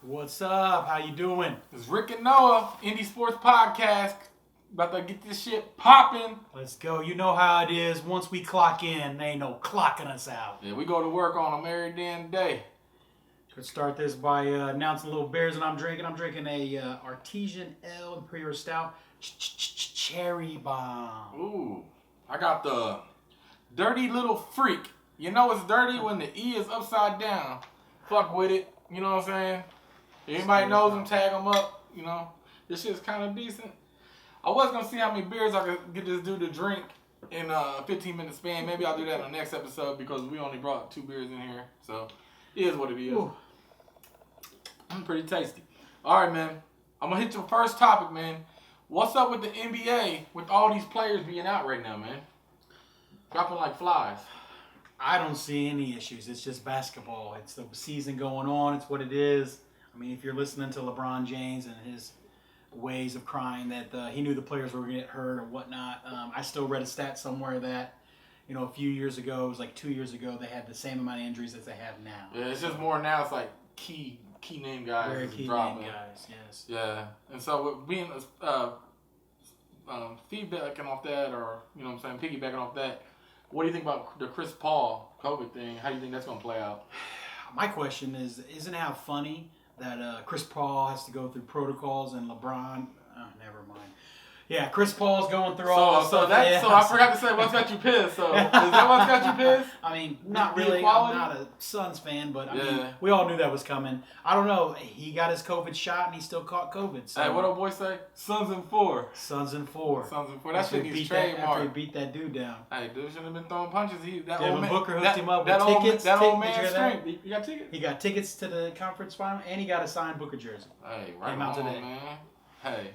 What's up? How you doing? It's Rick and Noah, Indie Sports Podcast. About to get this shit popping. Let's go. You know how it is. Once we clock in, there ain't no clocking us out. Yeah, we go to work on them every damn day. Let's start this by announcing a little beers that I'm drinking. I'm drinking a Artesian Ale Imperial Stout Cherry Bomb. Ooh, I got the Dirty Little Freak. You know it's dirty when the E is upside down. Fuck with it. You know what I'm saying? If anybody knows them, tag them up. You know, this shit's kind of decent. I was going to see how many beers I could get this dude to drink in a 15-minute span. Maybe I'll do that in the next episode because we only brought 2 beers in here. So, it is what it is. Ooh. Pretty tasty. All right, man. I'm going to hit your first topic, man. What's up with the NBA with all these players being out right now, man? Dropping like flies. I don't see any issues. It's just basketball. It's the season going on. It's what it is. I mean, if you're listening to LeBron James and his ways of crying that he knew the players were going to get hurt or whatnot, I still read a stat somewhere that, a few years ago, it was like 2 years ago, they had the same amount of injuries as they have now. Yeah, it's just more now. It's like key name guys. Very key name guys, yes. Yeah, and so with being feedbacking off that, or piggybacking off that, what do you think about the Chris Paul COVID thing? How do you think that's going to play out? My question is, isn't it how funny that Chris Paul has to go through protocols and LeBron? Oh, never mind. Yeah, Chris Paul's going through all this stuff. So I forgot to say what's got you pissed. So is that what's got you pissed? I mean, not really. I'm not a Suns fan, but I mean, we all knew that was coming. I don't know. He got his COVID shot and he still caught COVID. So. Hey, what old boy say? Suns in 4. Suns in 4. Suns in 4. That shit needs trademark. After he beat that dude down. Hey, dude shouldn't have been throwing punches. Devin Booker hooked him up with tickets. That old man strength. You got tickets? He got tickets to the conference final, and he got a signed Booker jersey. Hey, right on, man. Hey.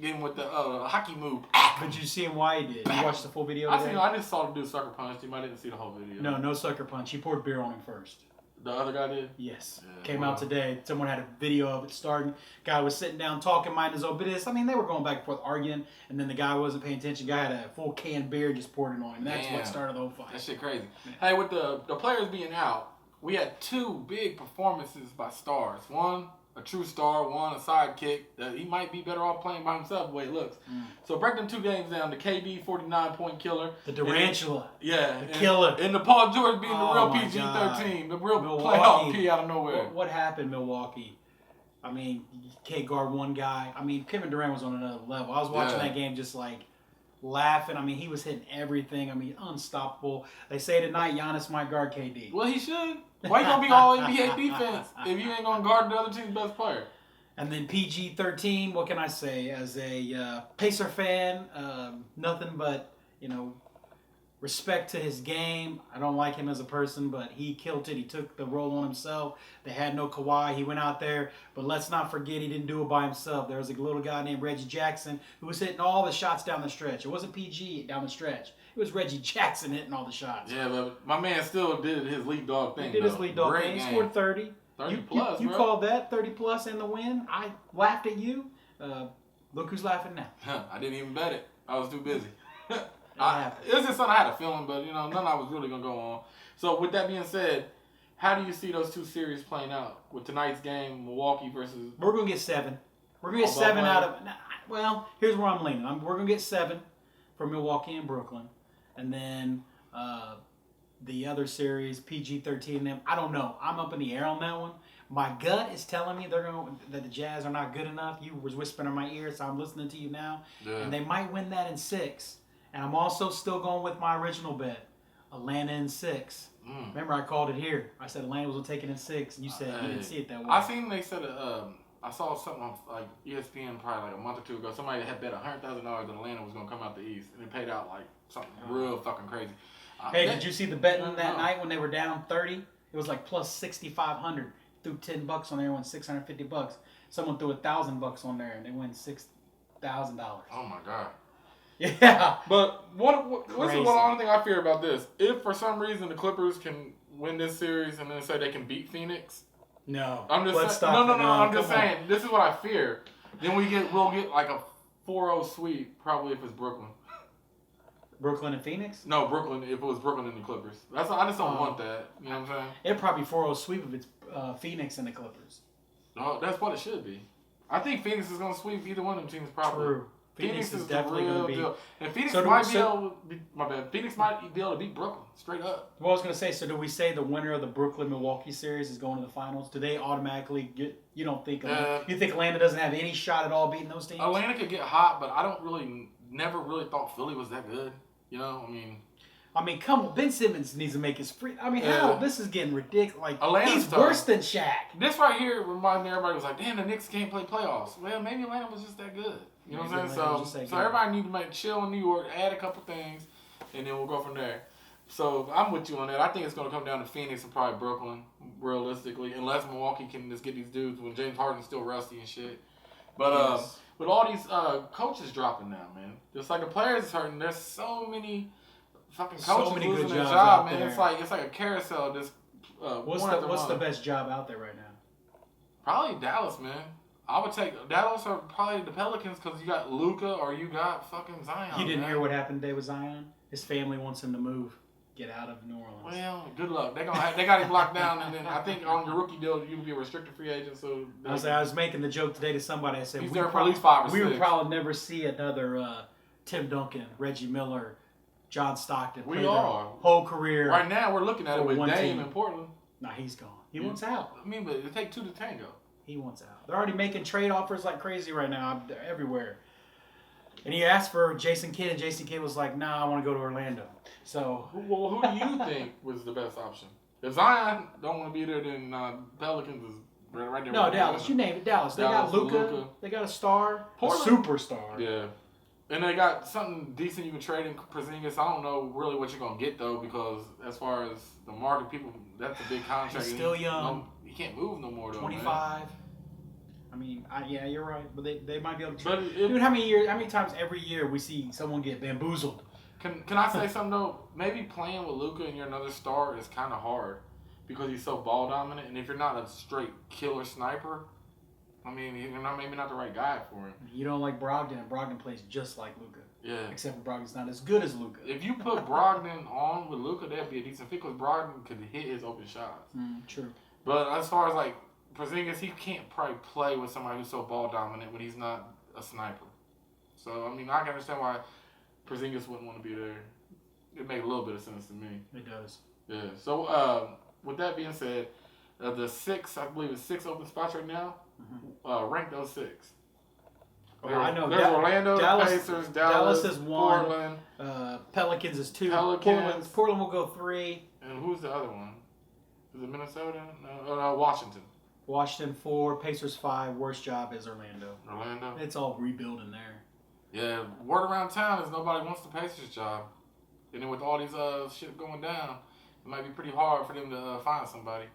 Get him with the hockey move. But you see him why he did? You watched the full video today? I just saw him do a sucker punch. I didn't see the whole video. No sucker punch. He poured beer on him first. The other guy did? Yes. Yeah, Came out today. Someone had a video of it starting. Guy was sitting down talking, minding his own business. I mean, they were going back and forth arguing, and then the guy wasn't paying attention. Guy had a full can of beer, just poured it on him. That's what started the whole fight. That shit crazy. Hey, with the players being out, we had 2 big performances by stars. One, a true star, one a sidekick. He might be better off playing by himself the way it looks. So break them 2 games down. The KD 49-point killer. The Durantula. The killer. And the Paul George being the real PG-13. The real playoff P out of nowhere. What happened, Milwaukee? I mean, you can't guard one guy. I mean, Kevin Durant was on another level. I was watching that game just like laughing. I mean, he was hitting everything. I mean, unstoppable. They say tonight Giannis might guard KD. Well, he should. Why you gonna be all NBA defense if you ain't gonna guard the other team's best player? And then PG-13, what can I say? As a Pacer fan, nothing but, respect to his game. I don't like him as a person, but he killed it. He took the role on himself. They had no Kawhi. He went out there. But let's not forget he didn't do it by himself. There was a little guy named Reggie Jackson who was hitting all the shots down the stretch. It wasn't PG down the stretch. It was Reggie Jackson hitting all the shots. Yeah, but my man still did his lead dog thing. He did his lead dog thing. He scored 30. 30 plus, You called that 30 plus in the win. I laughed at you. Look who's laughing now. I didn't even bet it. I was too busy. It was just something I had a feeling, but none I was really gonna go on. So with that being said, how do you see those 2 series playing out with tonight's game, Milwaukee versus? We're gonna get 7. We're gonna get 7 out of. Well, here's where I'm leaning. We're gonna get 7 for Milwaukee and Brooklyn, and then the other series, PG-13 and them. I don't know. I'm up in the air on that one. My gut is telling me that the Jazz are not good enough. You was whispering in my ear, so I'm listening to you now. Yeah. And they might win that in 6. And I'm also still going with my original bet, Atlanta in 6. Remember, I called it here. I said Atlanta was going to take it in 6. And you said you didn't see it that way. They said I saw something on like ESPN probably like a month or 2 ago. Somebody had bet $100,000 that Atlanta was going to come out the East, and it paid out like something real fucking crazy. Hey, did you see the betting that night when they were down 30? It was like plus 6,500. Threw $10 on there, won $650. Someone threw $1,000 on there, and they win $6,000. Oh my god. Yeah. But this is the only thing I fear about this. If for some reason the Clippers can win this series and then say they can beat Phoenix. No. I'm just saying. No. I'm just saying. This is what I fear. Then we'll get like a 4-0 sweep probably if it's Brooklyn. Brooklyn and Phoenix? No, Brooklyn. If it was Brooklyn and the Clippers, I just don't want that. You know what I'm saying? It'd probably 4-0 sweep if it's Phoenix and the Clippers. No, that's what it should be. I think Phoenix is gonna sweep either one of them teams probably. True. Phoenix is definitely the going real to be. deal. And Phoenix So might be able to be, my bad. Phoenix might be able to beat Brooklyn straight up. Well, I was going to say, so do we say the winner of the Brooklyn-Milwaukee series is going to the finals? Do they automatically get, you don't think, you think Atlanta doesn't have any shot at all beating those teams? Atlanta could get hot, but I never really thought Philly was that good. You know, I mean, come on. Ben Simmons needs to make his free. I mean, how? This is getting ridiculous. Like, Atlanta's he's tough. worse than Shaq. This right here reminded everybody was like, damn, the Knicks can't play playoffs. Well, maybe Atlanta was just that good. You know what I'm saying? So everybody need to chill in New York, add a couple things, and then we'll go from there. So I'm with you on that. I think it's going to come down to Phoenix and probably Brooklyn, realistically, unless Milwaukee can just get these dudes when James Harden's still rusty and shit. But with all these coaches dropping now, man, just like the players is hurting. There's so many fucking coaches losing their job, man. It's like a carousel. Just what's the best job out there right now? Probably Dallas, man. I would take Dallas or probably the Pelicans because you got Luka or you got fucking Zion. You didn't hear what happened today with Zion? His family wants him to move, get out of New Orleans. Well, good luck. They got him locked down, and then I think on your rookie deal you can be a restricted free agent. So I was making the joke today to somebody. I said he's there for at least 5 or 6. We would probably never see another Tim Duncan, Reggie Miller, John Stockton. We are whole career. Right now we're looking at it with Dame in Portland. Nah, he's gone. He wants out. I mean, but it takes 2 to tango. He wants out. They're already making trade offers like crazy right now. They're everywhere. And he asked for Jason Kidd, and Jason Kidd was like, "Nah, I want to go to Orlando." So, well, who do you think was the best option? If Zion don't want to be there, then Pelicans is right there. No, Dallas. You name it, Dallas. They got Luka. They got a star, Portland, a superstar. Yeah. And they got something decent you can trade in Porzingis. I don't know really what you're going to get, though, because as far as the market, people, that's a big contract. He's still young. He can't move no more, though, 25. Man. I mean, yeah, you're right. But they might be able to trade. Dude, how many times every year we see someone get bamboozled? Can I say something, though? Maybe playing with Luka and you're another star is kind of hard because he's so ball dominant. And if you're not a straight killer sniper, I mean, you're maybe not the right guy for him. You don't like Brogdon, and Brogdon plays just like Luka. Yeah. Except for Brogdon's not as good as Luka. If you put Brogdon on with Luka, that'd be a decent fit because Brogdon could hit his open shots. True. But as far as like Porzingis, he can't probably play with somebody who's so ball dominant when he's not a sniper. So I mean, I can understand why Porzingis wouldn't want to be there. It makes a little bit of sense to me. It does. Yeah. So with that being said, the 6, I believe it's 6 open spots right now. Rank those 6. I know. There's Orlando, Pacers, Dallas is 1. Portland. Pelicans is 2. Portland will go 3. And who's the other one? Is it Minnesota? No, Washington. Washington 4, Pacers 5. Worst job is Orlando. Orlando? It's all rebuilding there. Yeah, word around town is nobody wants the Pacers job. And then with all these shit going down, it might be pretty hard for them to find somebody.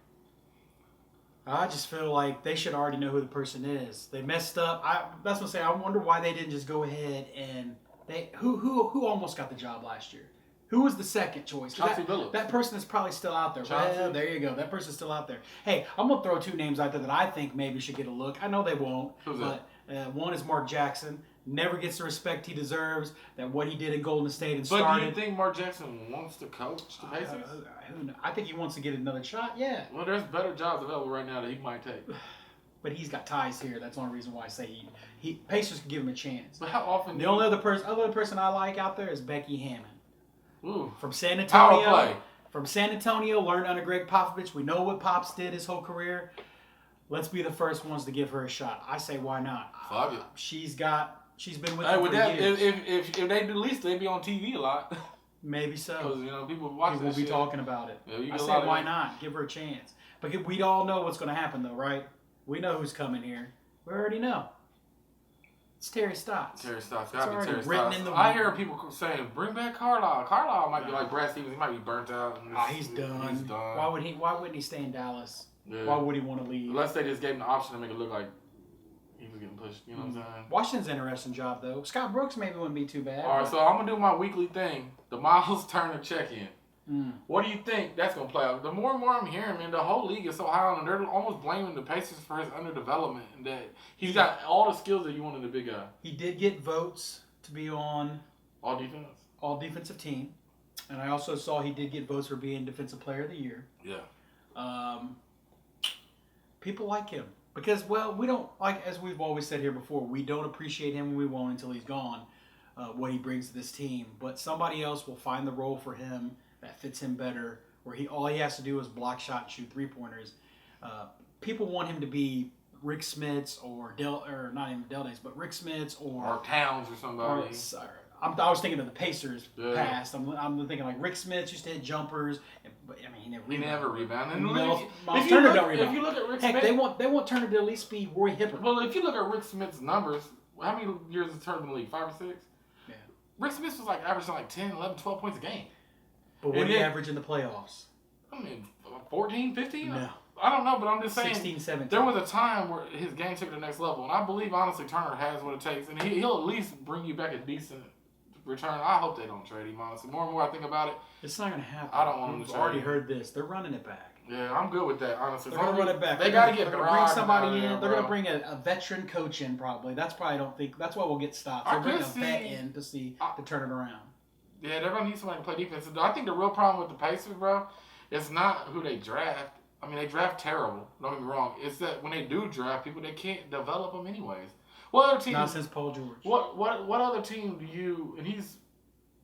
I just feel like they should already know who the person is. They messed up. That's what I'm saying. I wonder why they didn't just go ahead and who almost got the job last year. Who was the second choice? Chauncey Billups. That person is probably still out there. Well, there you go. That person's still out there. Hey, I'm going to throw 2 names out there that I think maybe should get a look. I know they won't. Who's that? One is Mark Jackson. Never gets the respect he deserves. That what he did in Golden State and started. But do you think Mark Jackson wants to coach the Pacers? I think he wants to get another shot, yeah. Well, there's better jobs available right now that he might take. But he's got ties here. That's the only reason why I say Pacers can give him a chance. But how often? The only other person I like out there is Becky Hammond. Ooh. From San Antonio. Power play. From San Antonio, learned under Greg Popovich. We know what Pops did his whole career. Let's be the first ones to give her a shot. I say, why not? Fuck it. She's been with him for years. If they do least, they'd be on TV a lot. Maybe so. Because people watch that shit. People will be talking about it. Yeah, I say, why not? Give her a chance. But we all know what's going to happen, though, right? We know who's coming here. We already know. It's Terry Stotts. Terry Stotts. Gotta be Terry written Stotts. in the I hear people saying, bring back Carlisle. Carlisle might be like Brad Stevens. He might be burnt out. He's done. He's done. Why wouldn't he stay in Dallas? Yeah. Why would he want to leave? Unless they just gave him the option to make it look like he was getting pushed. You know what I'm saying? Washington's an interesting job, though. Scott Brooks maybe wouldn't be too bad. All right, so I'm going to do my weekly thing. The Miles Turner check-in. What do you think that's going to play out? The more and more I'm hearing, man, the whole league is so high on him. They're almost blaming the Pacers for his underdevelopment. And that he's got all the skills that you want in a big guy. He did get votes to be on all defensive team. And I also saw he did get votes for being Defensive Player of the Year. Yeah. People like him. Because, well, we don't, like, as we've always said here before, we don't appreciate him when we won't until he's gone, what he brings to this team. But somebody else will find the role for him that fits him better, where all he has to do is block shot and shoot three-pointers. People want him to be Rick Smits or not even Del Days, but Rick Smits or Towns or somebody. I was thinking of the Pacers past. I'm thinking like Rick Smits used to hit jumpers, but I mean he never rebounded. Miles Turner don't rebound. If you look at Rick Heck, Smits, they want Turner to at least be Roy Hibbert. Well, if you look at Rick Smits' numbers, how many years has Turner been in the league? 5 or 6? Yeah. Rick Smits was like averaging like 10, 11, 12 points a game. But what did he average in the playoffs? I mean, 14, 15? No. I don't know, but I'm just saying. 16, 17. There was a time where his game took it to the next level, and I believe honestly Turner has what it takes, and he'll at least bring you back a decent return. I hope they don't trade him, honestly. More and more I think about it, it's not going to happen. I don't want them to trade. Already heard this. They're running it back. Yeah, I'm good with that, honestly. They're going to run it back. They got to get. They're going to bring somebody in. They're going to bring a veteran coach in probably. That's why I don't think. That's why we'll get stopped. They're bringing a vet in to turn it around. Yeah, they're going to need somebody to play defense. I think the real problem with the Pacers, bro, is not who they draft. I mean, they draft terrible. Don't get me wrong. It's that when they do draft people, they can't develop them anyways. What other team? Not since Paul George. What other team do you? And he's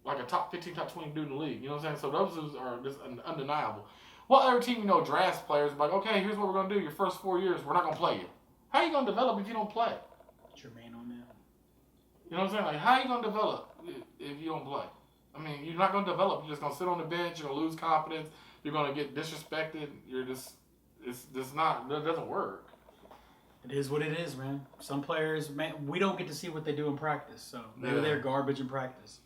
like a top 15, top 20 dude in the league. You know what I'm saying? So those are just undeniable. What other team drafts players like, okay, here's what we're gonna do. Your first 4 years, we're not gonna play you. How are you gonna develop if you don't play? Jermaine O'Neal. You know what I'm saying? Like, how are you gonna develop if you don't play? I mean, you're not gonna develop. You're just gonna sit on the bench. You're gonna lose confidence. You're gonna get disrespected. That doesn't work. It is what it is, man. Some players, man, we don't get to see what they do in practice, so maybe they're garbage in practice.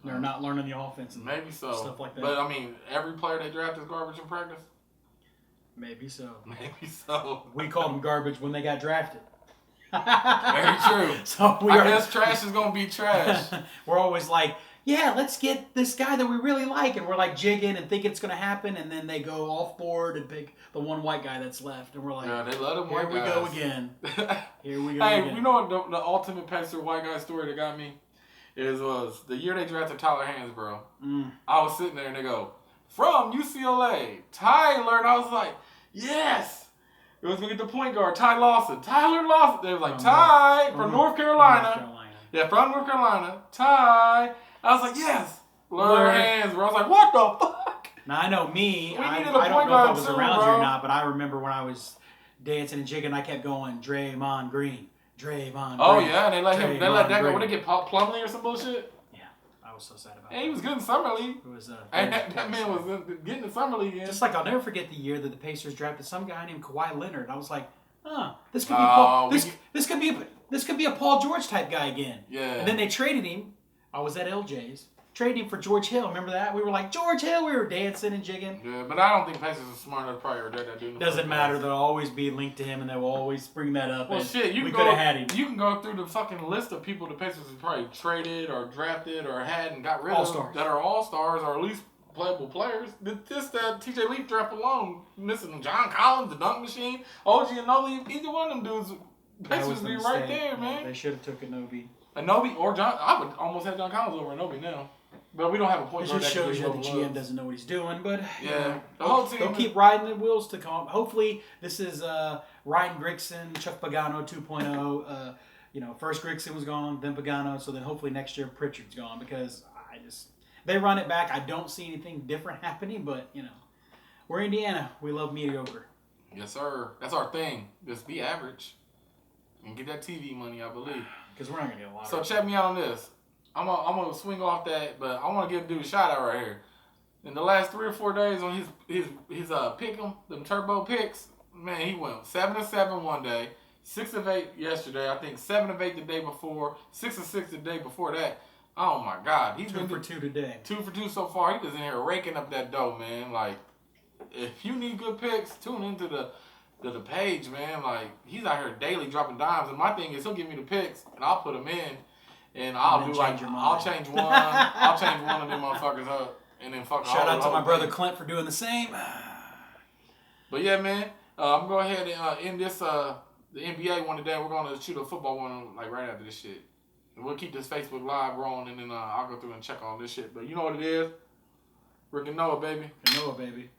They're not learning the offense and maybe so. Stuff like that. But I mean, every player they draft is garbage in practice. Maybe so. Maybe so. We called them garbage when they got drafted. Very true. So I guess trash is gonna be trash. We're always like, yeah, let's get this guy that we really like, and we're like jigging and thinking it's gonna happen, and then they go off board and pick the one white guy that's left, and we're like, yeah, they let him white guys. Here we go again. Here we go hey, again. you know what the ultimate Pacer white guy story that got me was the year they drafted Tyler Hansbrough. I was sitting there and they go, from UCLA, Tyler, and I was like, yes. It was gonna get the point guard, Tyler Lawson. They was like, Ty from North Carolina. Yeah, from North Carolina. Ty. I was like, yes. Learn hands, bro. I was like, what the fuck? Now, I know me. I don't know if I was around you or not, but I remember when I was dancing and jigging, I kept going, Draymond Green. Oh, yeah. And they let that go. What, they get Plumlee or some bullshit? Yeah. I was so sad about that. He was good in Summer League. It was, that man was getting in Summer League again. Just like I'll never forget the year that the Pacers drafted some guy named Kawhi Leonard. I was like, this could be a Paul George type guy again. Yeah. And then they traded him. I was at LJ's. Traded him for George Hill. Remember that? We were like, George Hill. We were dancing and jigging. Yeah, but I don't think Pacers are smart enough to probably regret that dude. Doesn't matter. They'll always be linked to him, and they will always bring that up. Well, shit, we could have had him. You can go through the fucking list of people the Pacers have probably traded or drafted or had and got rid of that are all-stars or at least playable players. Just that TJ Leaf draft alone, missing John Collins, the dunk machine, OG Anunoby, either one of them dudes, Pacers be right there, man. They should have took Anunoby. Anunoby or John. I would almost have John Collins over Anunoby now. But we don't have a point guard. It just shows you the GM doesn't know what he's doing. But yeah, the whole team. They'll keep riding the wheels to come. Hopefully, this is Ryan Grigson, Chuck Pagano 2.0. First Grigson was gone, then Pagano. So then hopefully next year Pritchard's gone because they run it back. I don't see anything different happening. But we're Indiana. We love mediocre. Yes, sir. That's our thing. Just be average and get that TV money. I believe. Because we're not gonna get a lot. So check me out on this. I'm gonna swing off that, but I want to give dude a shout out right here. In the last 3 or 4 days on his pick 'em, them turbo picks, man, he went 7 of 7 one day, 6 of 8 yesterday. I think 7 of 8 the day before, 6 of 6 the day before that. Oh my God, he's 2 for 2 today. 2 for 2 so far. He just in here raking up that dough, man. Like, if you need good picks, tune into the page, man. Like, he's out here daily dropping dimes, and my thing is he'll give me the picks and I'll put them in. And I'll change one. I'll change one of them motherfuckers up, and then fuck. Shout out to my brother Clint for doing the same. But yeah, man, I'm gonna go ahead and end this the NBA one today. We're gonna shoot a football one like right after this shit. And we'll keep this Facebook Live rolling, and then I'll go through and check on this shit. But you know what it is, Rick and Noah, baby. Noah, baby.